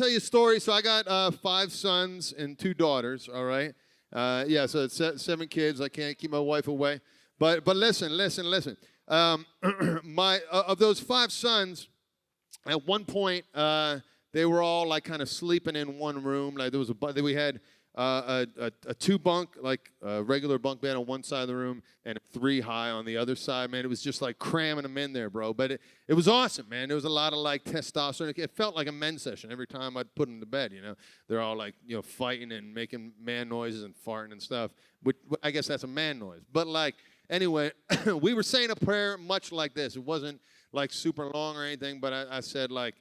tell you a story. So I got 5 sons and 2 daughters, all right? So it's 7 kids. I can't keep my wife away. But listen. Of those 5 sons, at one point, they were all like kind of sleeping in one room. Like we had a 2-bunk, like a regular bunk bed on one side of the room and a 3 high on the other side. Man, it was just like cramming them in there, bro. But it was awesome, man. There was a lot of like testosterone. It felt like a men's session every time I'd put them to bed. They're all like fighting and making man noises and farting and stuff. Which I guess that's a man noise. But like anyway, we were saying a prayer much like this. It wasn't like super long or anything, but I said like,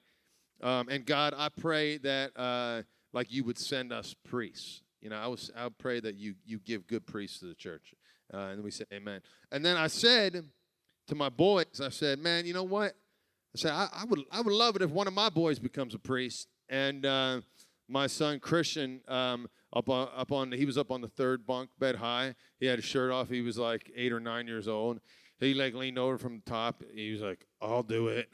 and God, I pray that like you would send us priests. I would pray that you give good priests to the church. And we said, amen. And then I said to my boys, I said, man, you know what? I said, I would love it if one of my boys becomes a priest. And my son Christian, he was up on the 3rd bunk bed high. He had his shirt off. He was like 8 or 9 years old. He like leaned over from the top. He was like, I'll do it,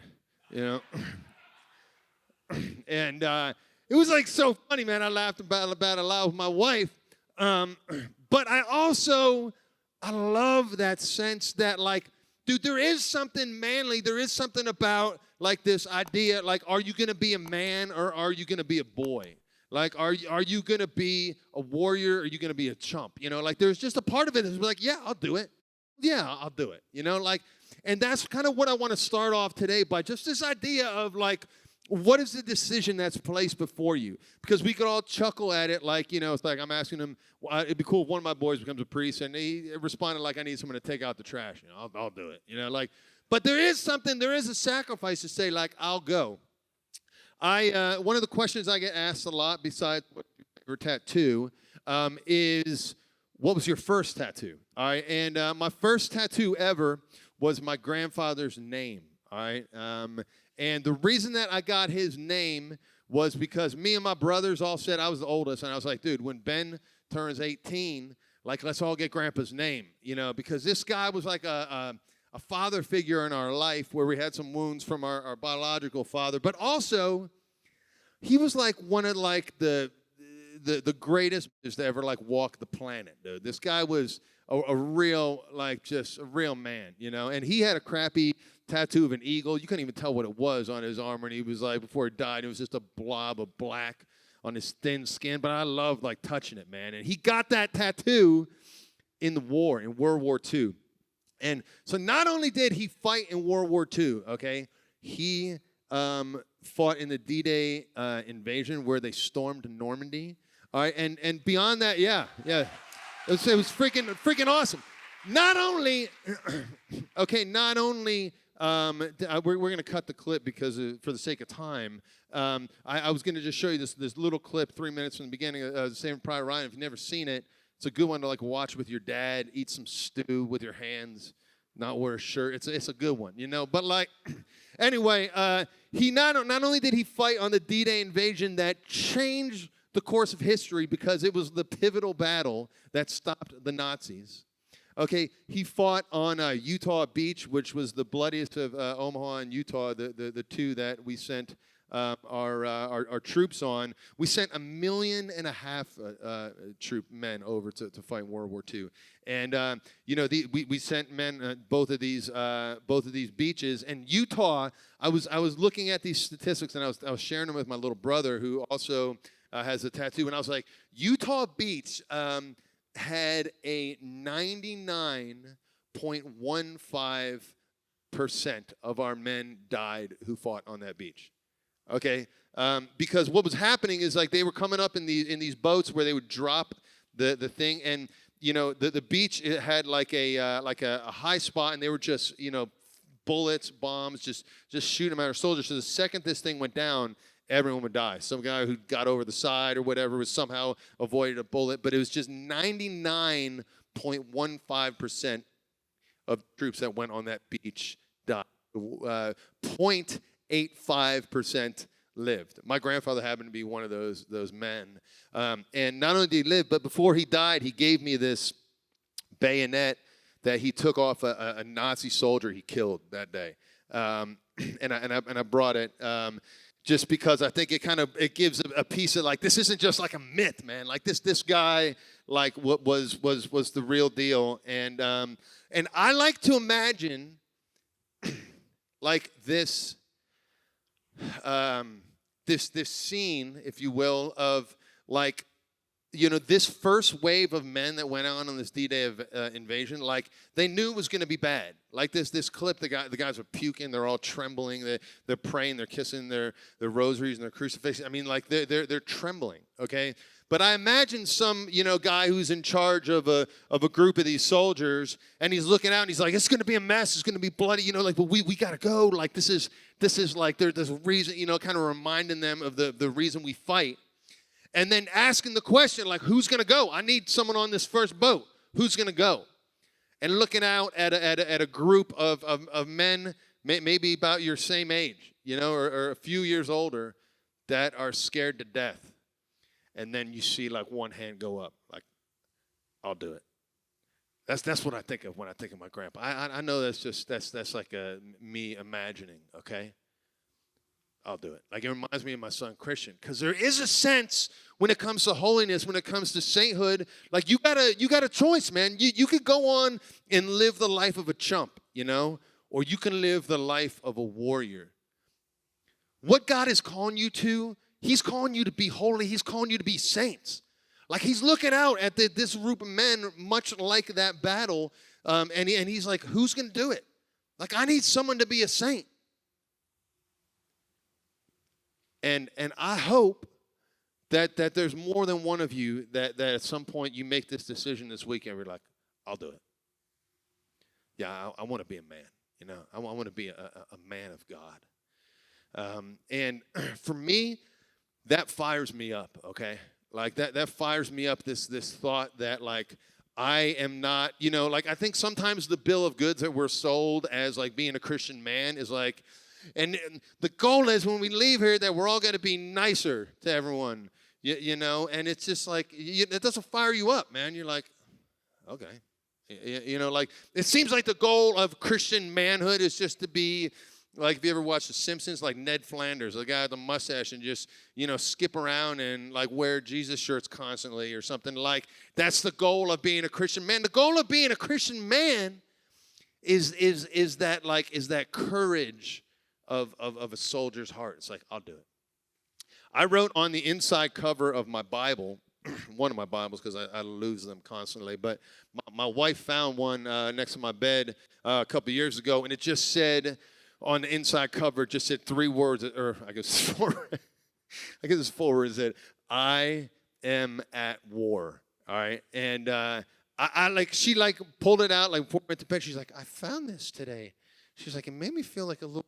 And it was like so funny, man. I laughed about it a lot with my wife. But I love that sense that like, dude, there is something manly. There is something about like this idea, like, are you going to be a man or are you going to be a boy? Like, are you going to be a warrior or are you going to be a chump? Like there's just a part of it that's like, yeah, I'll do it. Yeah, I'll do it. And that's kind of what I want to start off today by, just this idea of like, what is the decision that's placed before you? Because we could all chuckle at it like, it's like I'm asking him, well, it'd be cool if one of my boys becomes a priest, and he responded like, I need someone to take out the trash. I'll do it. But there is a sacrifice to say like, I'll go. One of the questions I get asked a lot, besides what your tattoo, is what was your first tattoo? All right, and my first tattoo ever was my grandfather's name. All right. And the reason that I got his name was because me and my brothers all said, I was the oldest, and I was like, dude, when Ben turns 18, like, let's all get Grandpa's name, because this guy was like a father figure in our life where we had some wounds from our biological father, but also he was like one of like the greatest to ever like walk the planet, dude. This guy was a real, like, just a real man, and he had a crappy tattoo of an eagle. You couldn't even tell what it was on his armor, and he was like, before he died, it was just a blob of black on his thin skin, but I loved like touching it, man. And he got that tattoo in World War II. And so not only did he fight in World War II, okay, he fought in the D-Day invasion where they stormed Normandy. All right, and beyond that, yeah. It was freaking awesome. Not only, we're going to cut the clip because for the sake of time. I was going to just show you this little clip, 3 minutes from the beginning of Saving Private Ryan. If you've never seen it, it's a good one to like watch with your dad, eat some stew with your hands, not wear a shirt. It's a good one, But like, anyway, he not only did he fight on the D-Day invasion that changed the course of history because it was the pivotal battle that stopped the Nazis. Okay, he fought on Utah Beach, which was the bloodiest of Omaha and Utah, the two that we sent our troops on. We sent 1.5 million troop men over to fight in World War II, and we sent men both of these beaches. And Utah, I was looking at these statistics, and I was sharing them with my little brother who also has a tattoo, and I was like, Utah Beach had a 99.15% of our men died who fought on that beach. Okay, because what was happening is like they were coming up in these boats where they would drop the thing, and the beach, it had like a high spot, and they were just bullets, bombs, just shooting them at our soldiers. So the second this thing went down, everyone would die. Some guy who got over the side or whatever was somehow avoided a bullet, but it was just 99.15% of troops that went on that beach died. 0.85% lived. My grandfather happened to be one of those men. And not only did he live, but before he died, he gave me this bayonet that he took off a Nazi soldier he killed that day. And I brought it. just because I think it gives a piece of like, this isn't just like a myth, man. Like this guy, like what was the real deal. And I like to imagine like this scene, if you will, of like, this first wave of men that went on this D-Day of invasion, like they knew it was going to be bad. Like this clip, the guys are puking, they're all trembling, they're praying, they're kissing their rosaries and their crucifixes. I mean, like they're trembling, okay? But I imagine some, guy who's in charge of a group of these soldiers, and he's looking out and he's like, it's going to be a mess, it's going to be bloody, like, but we got to go. Like this is like there's a reason, kind of reminding them of the reason we fight. And then asking the question, like, who's going to go? I need someone on this first boat. Who's going to go? And looking out at a group of men, maybe about your same age, or a few years older, that are scared to death. And then you see, like, one hand go up, like, I'll do it. That's what I think of when I think of my grandpa. I know that's like me imagining, okay? I'll do it. Like, it reminds me of my son Christian, because there is a sense when it comes to holiness, when it comes to sainthood, like you got a choice, man. You could go on and live the life of a chump, or you can live the life of a warrior. What God is calling you to, he's calling you to be holy. He's calling you to be saints. Like, he's looking out at this group of men, much like that battle, and he's like, who's going to do it? Like, I need someone to be a saint. And I hope that there's more than one of you that at some point you make this decision this weekend. You're like, I'll do it. Yeah, I want to be a man. I want to be a man of God. And for me, that fires me up. Okay, like that fires me up. This thought that like I am not. Like I think sometimes the bill of goods that we're sold as like being a Christian man is like. And the goal is when we leave here that we're all going to be nicer to everyone, and it's just like, it doesn't fire you up, man. You're like, okay. Like it seems like the goal of Christian manhood is just to be, like if you ever watched The Simpsons, like Ned Flanders, the guy with the mustache, and just, skip around and like wear Jesus shirts constantly or something. Like that's the goal of being a Christian man. The goal of being a Christian man is that courage of a soldier's heart. It's like, I'll do it. I wrote on the inside cover of my Bible, one of my Bibles, because I lose them constantly, but my wife found one next to my bed a couple years ago, and it just said, on the inside cover, it just said 3 words, or I guess it's 4. I guess it's 4 words. It said, I am at war. All right? And she pulled it out, like, went to bed. She's like, I found this today. She's like, it made me feel like a little,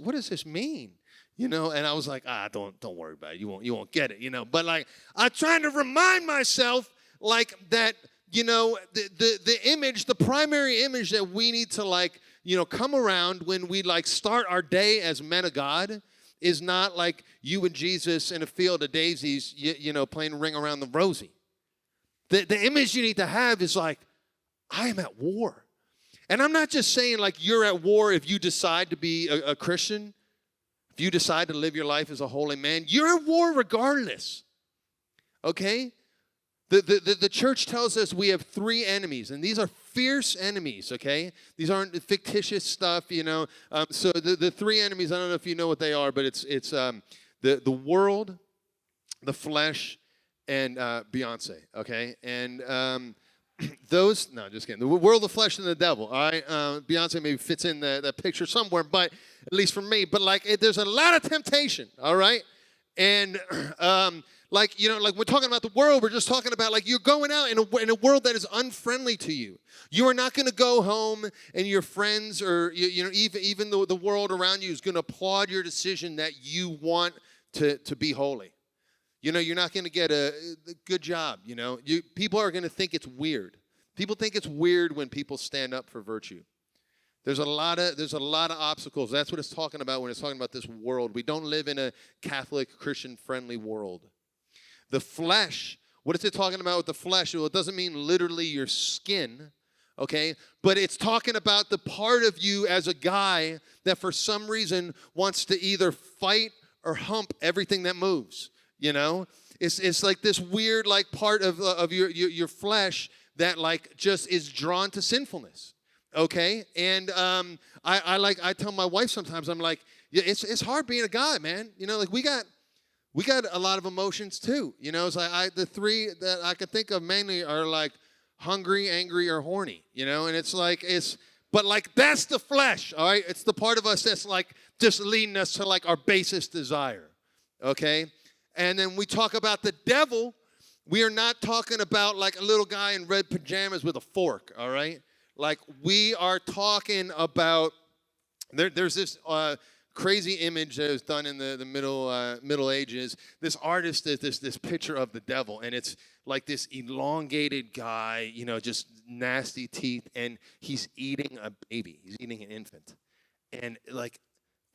what does this mean? And I was like, don't worry about it. You won't get it, But like, I'm trying to remind myself like that, the image, the primary image that we need to like, come around when we like start our day as men of God is not like you and Jesus in a field of daisies, playing Ring Around the Rosie. The image you need to have is like, I am at war. And I'm not just saying like you're at war if you decide to be a Christian, if you decide to live your life as a holy man, you're at war regardless, okay? The church tells us we have 3 enemies, and these are fierce enemies, okay? These aren't fictitious stuff, So the 3 enemies, I don't know if you know what they are, but it's the world, the flesh, and Beyonce, okay? And just kidding. The world, the flesh, and the devil. All right, Beyonce maybe fits in that picture somewhere, but at least for me. But like, there's a lot of temptation. All right, and like we're talking about the world. We're just talking about like you're going out in a world that is unfriendly to you. You are not going to go home and your friends or even the world around you is going to applaud your decision that you want to be holy. You're not going to get a good job, People are going to think it's weird. People think it's weird when people stand up for virtue. There's a lot of obstacles. That's what it's talking about when it's talking about this world. We don't live in a Catholic, Christian-friendly world. The flesh, what is it talking about with the flesh? Well, it doesn't mean literally your skin, okay? But it's talking about the part of you as a guy that for some reason wants to either fight or hump everything that moves, you know? It's like this weird like part of your flesh that like just is drawn to sinfulness, okay? And I tell my wife sometimes, I'm like, yeah, it's hard being a guy, man. You know, like we got a lot of emotions too. You know, it's like the three that I can think of mainly are like hungry, angry, or horny. You know, and it's like but like that's the flesh, all right? It's the part of us that's like just leading us to like our basest desire, okay? And then we talk about the devil. We are not talking about like a little guy in red pajamas with a fork, all right? Like we are talking about, there's this crazy image that was done in the Middle Ages. This artist did this picture of the devil, and it's like this elongated guy, you know, just nasty teeth, and he's eating a baby. He's eating an infant. And like,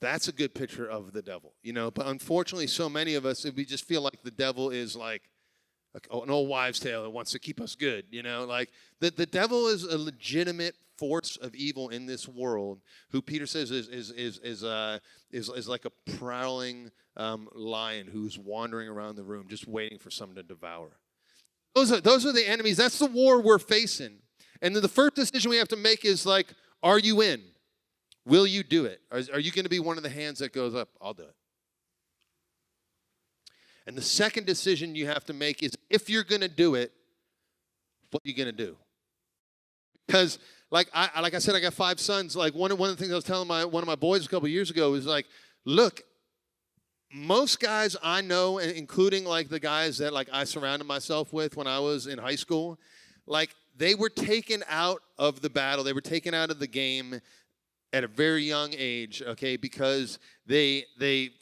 that's a good picture of the devil, you know. But unfortunately, so many of us, we just feel like the devil is like an old wives' tale that wants to keep us good, you know. Like the devil is a legitimate force of evil in this world, who Peter says is like a prowling lion who's wandering around the room, just waiting for someone to devour. Those are the enemies. That's the war we're facing. And then the first decision we have to make is like, are you in? Will you do it? Are you going to be one of the hands that goes up? I'll do it. And the second decision you have to make is, if you're going to do it, what are you going to do? Because like I said, I got 5 sons. Like one of the things I was telling one of my boys a couple of years ago was like, look, most guys I know, including like the guys that like I surrounded myself with when I was in high school, like they were taken out of the battle. They were taken out of the game at a very young age, okay, because they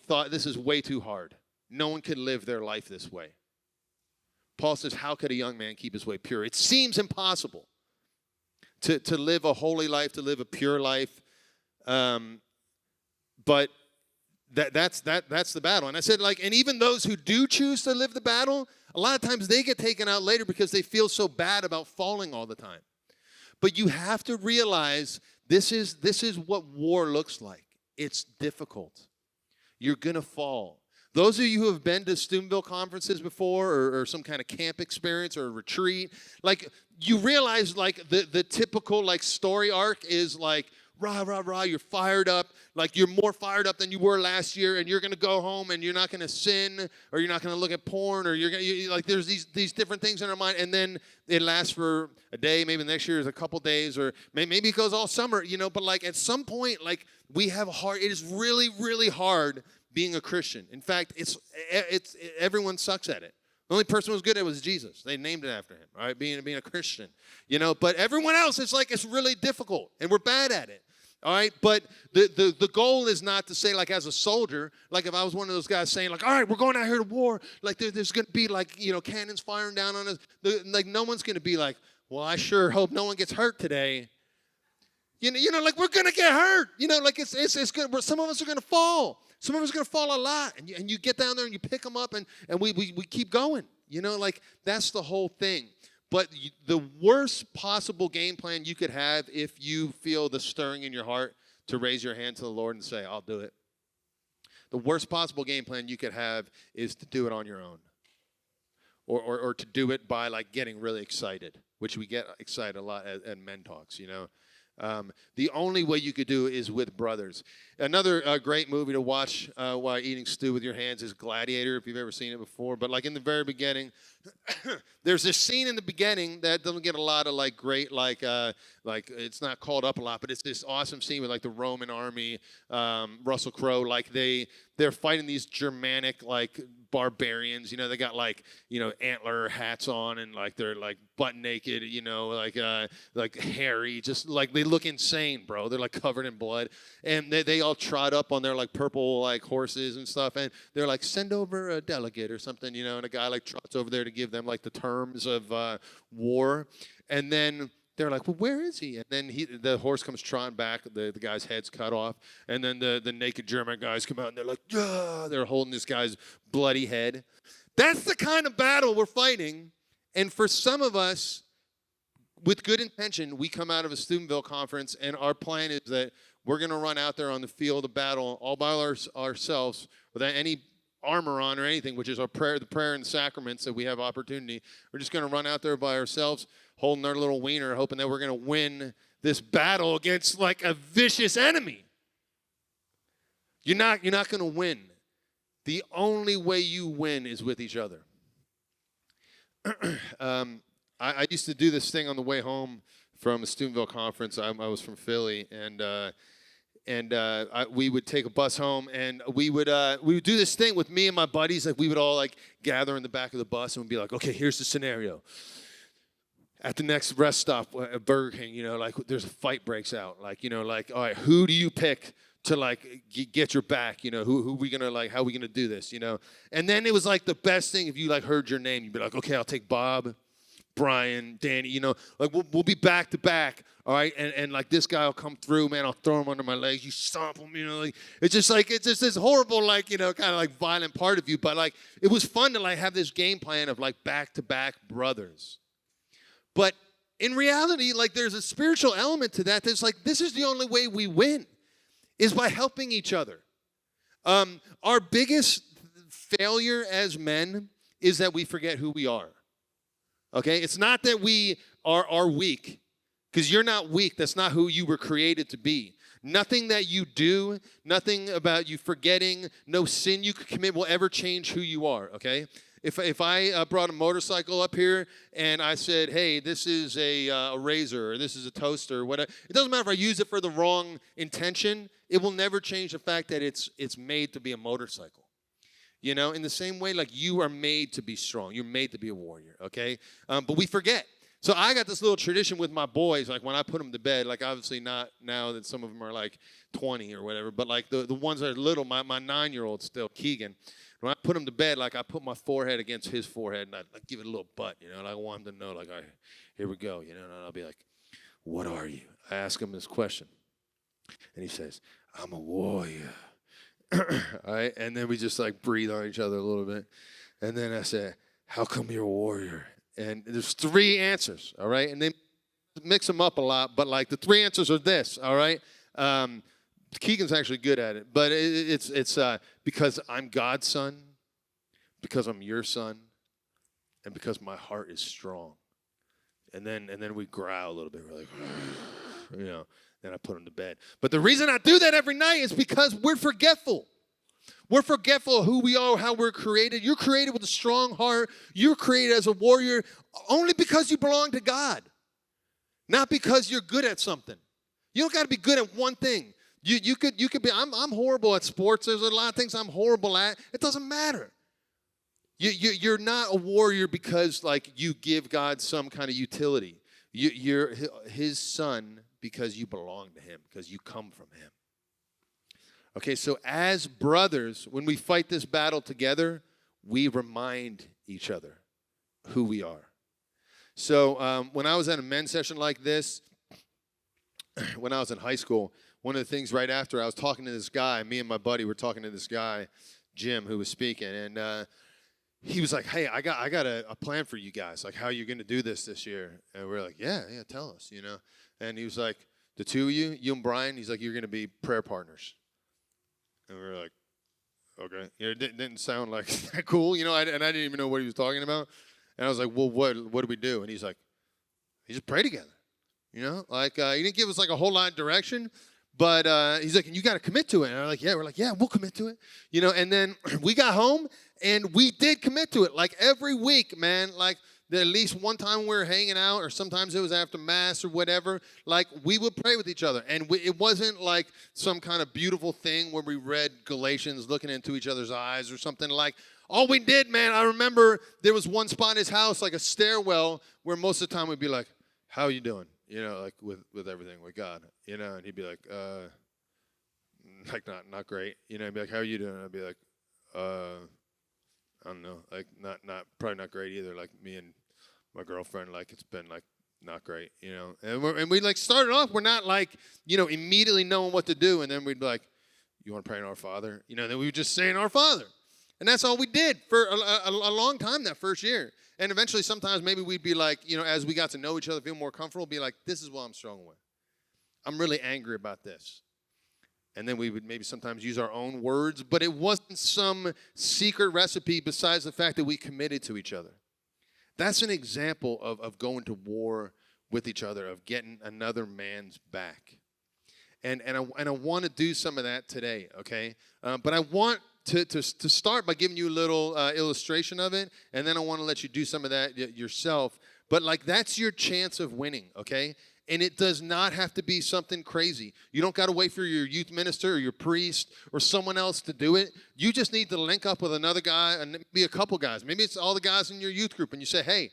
thought this is way too hard. No one could live their life this way. Paul says, how could a young man keep his way pure? It seems impossible to live a holy life, to live a pure life. But that's the battle. And I said, like, and even those who do choose to live the battle, a lot of times they get taken out later because they feel so bad about falling all the time. But you have to realize this is what war looks like. It's difficult. You're going to fall. Those of you who have been to Steubenville conferences before, or some kind of camp experience or a retreat, like you realize like the typical like story arc is like, rah, rah, rah, you're fired up. Like you're more fired up than you were last year, and you're going to go home and you're not going to sin, or you're not going to look at porn, or like there's these different things in our mind, and then it lasts for a day, maybe the next year is a couple days, or maybe it goes all summer, you know, but like at some point, like we have it is really, really hard being a Christian. In fact, it's everyone sucks at it. The only person who was good at it was Jesus. They named it after him, all right, being a Christian, you know, but everyone else, it's like it's really difficult, and we're bad at it. All right, but the goal is not to say, like, as a soldier, like if I was one of those guys saying, like, all right, we're going out here to war, like there's going to be, like, you know, cannons firing down on us. Like no one's going to be like, well, I sure hope no one gets hurt today. You know, like we're going to get hurt. You know, like it's good. Some of us are going to fall. Some of us are going to fall a lot. And you get down there and you pick them up and we keep going. You know, like that's the whole thing. But the worst possible game plan you could have, if you feel the stirring in your heart to raise your hand to the Lord and say, I'll do it. The worst possible game plan you could have is to do it on your own. Or to do it by like getting really excited, which we get excited a lot at Men Talks, you know. The only way you could do it is with brothers. Another great movie to watch while eating stew with your hands is Gladiator, if you've ever seen it before. But like in the very beginning, there's this scene in the beginning that doesn't get a lot of like great like it's not called up a lot, but it's this awesome scene with like the Roman army, Russell Crowe, like they're fighting these Germanic like barbarians. You know, they got like, you know, antler hats on, and like they're like butt naked, you know, like hairy, just like they look insane, bro. They're like covered in blood, and they all trot up on their like purple like horses and stuff, and they're like, send over a delegate or something, you know, and a guy like trots over there to give them like the terms of war, and then they're like, well, where is he? And then the horse comes trotting back, the guy's head's cut off, and then the naked German guys come out, and they're like, yeah, they're holding this guy's bloody head. That's the kind of battle we're fighting, and for some of us, with good intention, we come out of a Steubenville conference, and our plan is that we're going to run out there on the field of battle all by ourselves without any armor on or anything, which is our prayer, the prayer and the sacraments that we have opportunity. We're just going to run out there by ourselves, holding our little wiener, hoping that we're going to win this battle against like a vicious enemy. You're not going to win. The only way you win is with each other. I used to do this thing on the way home from a Steubenville conference. I was from Philly, and we would take a bus home, and we would do this thing with me and my buddies. Like we would all like gather in the back of the bus, and we'd be like, okay, here's the scenario. At the next rest stop at Burger King, like there's a fight breaks out. Like, like, all right, who do you pick to like get your back? Who we gonna like? How we gonna do this? And then it was like the best thing if you like heard your name, you'd be like, okay, I'll take Bob, Brian, Danny. Like we'll be back to back. All right, and like this guy will come through, man. I'll throw him under my legs. You stomp him, like it's just this horrible, like kind of like violent part of you. But like it was fun to like have this game plan of like back to back brothers. But in reality, like there's a spiritual element to that. That's like this is the only way we win, is by helping each other. Our biggest failure as men is that we forget who we are. Okay, it's not that we are weak. Because you're not weak. That's not who you were created to be. Nothing that you do, nothing about you forgetting, no sin you could commit will ever change who you are, okay? If I brought a motorcycle up here and I said, hey, this is a razor or this is a toaster, whatever, it doesn't matter if I use it for the wrong intention, it will never change the fact that it's made to be a motorcycle. In the same way, like you are made to be strong. You're made to be a warrior, okay? But we forget. So I got this little tradition with my boys, like when I put them to bed, like obviously not now that some of them are like 20 or whatever, but like the ones that are little, my 9-year-old still, Keegan, when I put him to bed, like I put my forehead against his forehead and I like, give it a little butt, and I want him to know, like, all right, here we go, and I'll be like, what are you? I ask him this question, and he says, I'm a warrior. All right, and then we just like breathe on each other a little bit, and then I say, how come you're a warrior? And there's 3 answers, all right? And they mix them up a lot, but like the 3 answers are this, all right? Keegan's actually good at it, but it's because I'm God's son, because I'm your son, and because my heart is strong. And then we growl a little bit. We're like, then I put him to bed. But the reason I do that every night is because we're forgetful. We're forgetful of who we are, how we're created. You're created with a strong heart. You're created as a warrior only because you belong to God, not because you're good at something. You don't got to be good at one thing. You could be. I'm horrible at sports. There's a lot of things I'm horrible at. It doesn't matter. You're not a warrior because like you give God some kind of utility. You're His son because you belong to Him, because you come from Him. Okay, so as brothers, when we fight this battle together, we remind each other who we are. So when I was at a men's session like this, when I was in high school, one of the things right after I was talking to this guy, me and my buddy were talking to this guy, Jim, who was speaking, and he was like, hey, I got a plan for you guys, like how you're going to do this year. And we're like, yeah, tell us, And he was like, the two of you and Brian, he's like, you're going to be prayer partners. And we were like, okay. It didn't sound like that cool, and I didn't even know what he was talking about. And I was like, well, what do we do? And he's like, we just pray together, Like, he didn't give us, like, a whole lot of direction, but he's like, and you got to commit to it. And we're like, yeah, we'll commit to it, And then we got home, and we did commit to it. Like, every week, man, like, at least one time we were hanging out, or sometimes it was after Mass or whatever, like we would pray with each other. And it wasn't like some kind of beautiful thing where we read Galatians looking into each other's eyes or something. Like, all we did, man, I remember there was one spot in his house, like a stairwell, where most of the time we'd be like, how are you doing? Like with everything, with God, and he'd be like, not great. He'd be like, how are you doing? I'd be like, I don't know, like probably not great either. Like me and my girlfriend, like it's been like not great, And we like started off, we're not like, immediately knowing what to do, and then we'd be like, you want to pray in Our Father? Then we would just say in Our Father, and that's all we did for a long time that first year. And eventually, sometimes maybe we'd be like, as we got to know each other, feel more comfortable, be like, this is what I'm struggling with. I'm really angry about this. And then we would maybe sometimes use our own words, but it wasn't some secret recipe besides the fact that we committed to each other. That's an example of going to war with each other, of getting another man's back. And I want to do some of that today, okay? But I want to start by giving you a little illustration of it, and then I want to let you do some of that yourself. But, that's your chance of winning, okay? And it does not have to be something crazy. You don't got to wait for your youth minister or your priest or someone else to do it. You just need to link up with another guy and maybe a couple guys. Maybe it's all the guys in your youth group, and you say, hey,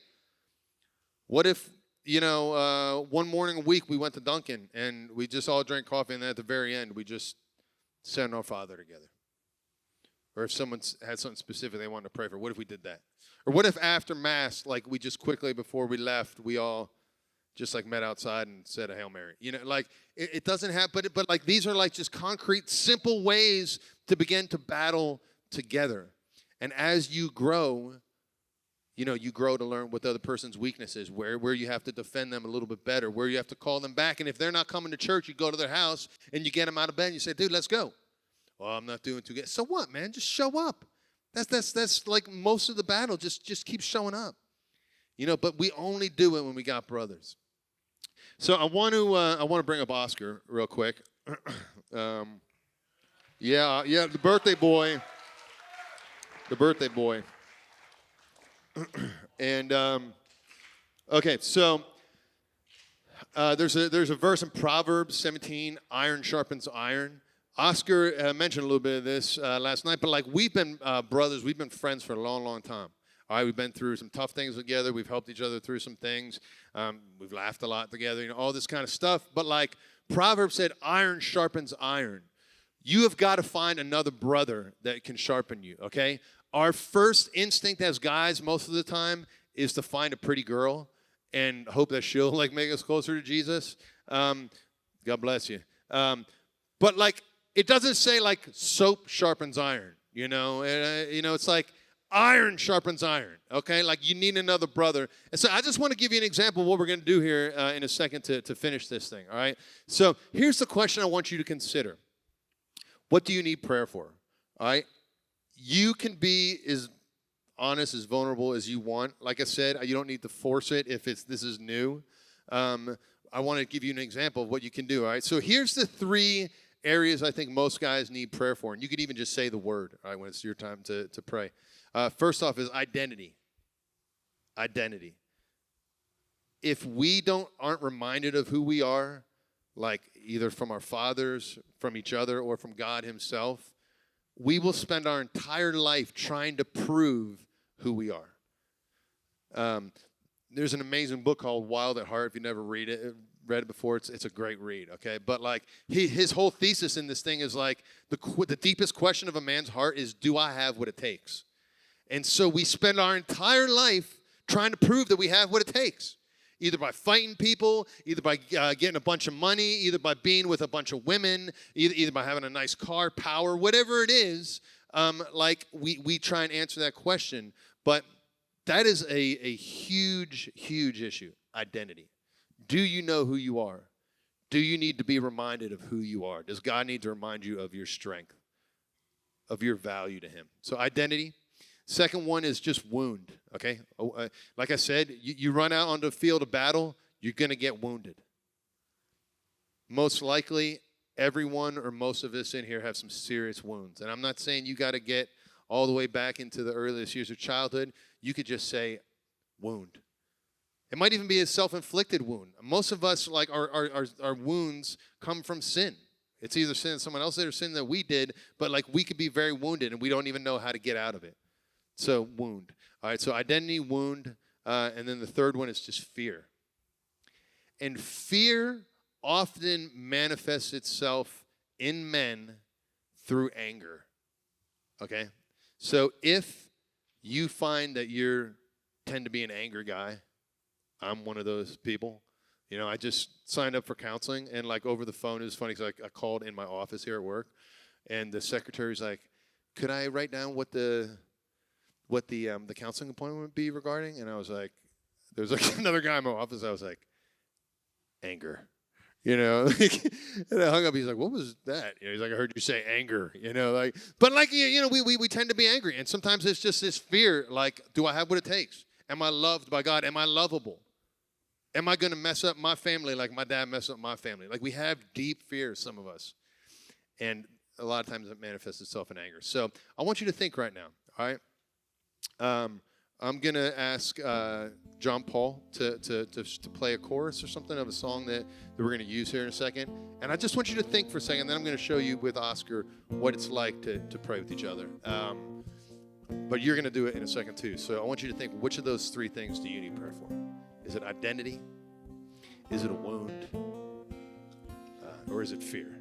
what if, one morning a week we went to Dunkin' and we just all drank coffee, and then at the very end we just sent our Father together. Or if someone had something specific they wanted to pray for, what if we did that? Or what if after Mass, we just quickly before we left, we all just met outside and said a Hail Mary. It doesn't have, but these are just concrete, simple ways to begin to battle together. And as you grow, you grow to learn what the other person's weakness is, where you have to defend them a little bit better, where you have to call them back. And if they're not coming to church, you go to their house and you get them out of bed and you say, dude, let's go. Well, I'm not doing too good. So what, man? Just show up. That's most of the battle. Just keep showing up. But we only do it when we got brothers. So I want to bring up Oscar real quick. The birthday boy. The birthday boy. And okay, so there's a verse in Proverbs 17, iron sharpens iron. Oscar mentioned a little bit of this last night, but we've been brothers, we've been friends for a long, long time. All right, we've been through some tough things together. We've helped each other through some things. We've laughed a lot together, all this kind of stuff. But Proverbs said, iron sharpens iron. You have got to find another brother that can sharpen you, okay? Our first instinct as guys most of the time is to find a pretty girl and hope that she'll make us closer to Jesus. God bless you. But it doesn't say soap sharpens iron, it's iron sharpens iron, okay? You need another brother. And so I just want to give you an example of what we're going to do here in a second to finish this thing, all right? So here's the question I want you to consider. What do you need prayer for, all right? You can be as honest, as vulnerable as you want. Like I said, you don't need to force it if this is new. I want to give you an example of what you can do, all right? So here's the 3 areas I think most guys need prayer for. And you could even just say the word, all right, when it's your time to pray. First off is identity. Identity. If we aren't reminded of who we are, either from our fathers, from each other, or from God himself, we will spend our entire life trying to prove who we are. There's an amazing book called Wild at Heart. If you never read it before, it's a great read, okay? But his whole thesis in this thing is the deepest question of a man's heart is, do I have what it takes? And so we spend our entire life trying to prove that we have what it takes, either by fighting people, either by getting a bunch of money, either by being with a bunch of women, either by having a nice car, power, whatever it is. We try and answer that question. But that is a huge, huge issue, identity. Do you know who you are? Do you need to be reminded of who you are? Does God need to remind you of your strength, of your value to him? So identity. Second one is just wound, okay? Like I said, you run out onto the field of battle, you're going to get wounded. Most likely, everyone or most of us in here have some serious wounds. And I'm not saying you got to get all the way back into the earliest years of childhood. You could just say wound. It might even be a self-inflicted wound. Most of us, our wounds come from sin. It's either sin that someone else did or sin that we did, but we could be very wounded and we don't even know how to get out of it. So wound. All right, so identity, wound, and then the third one is just fear. And fear often manifests itself in men through anger. Okay? So if you find that you tend to be an angry guy, I'm one of those people. I just signed up for counseling, and over the phone, it was funny because I called in my office here at work, and the secretary's like, could I write down what the what the counseling appointment would be regarding, and I was like, there was like another guy in my office. I was like, anger. And I hung up. He's like, "What was that?" He's like, "I heard you say anger." But like we tend to be angry, and sometimes it's just this fear. Like, do I have what it takes? Am I loved by God? Am I lovable? Am I going to mess up my family like my dad messed up my family? Like, we have deep fears, some of us, and a lot of times it manifests itself in anger. So I want you to think right now. All right. I'm going to ask John Paul to play a chorus or something of a song that we're going to use here in a second. And I just want you to think for a second. Then I'm going to show you with Oscar what it's like to pray with each other. But you're going to do it in a second too. So I want you to think, which of those three things do you need prayer for? Is it identity? Is it a wound? Or is it fear?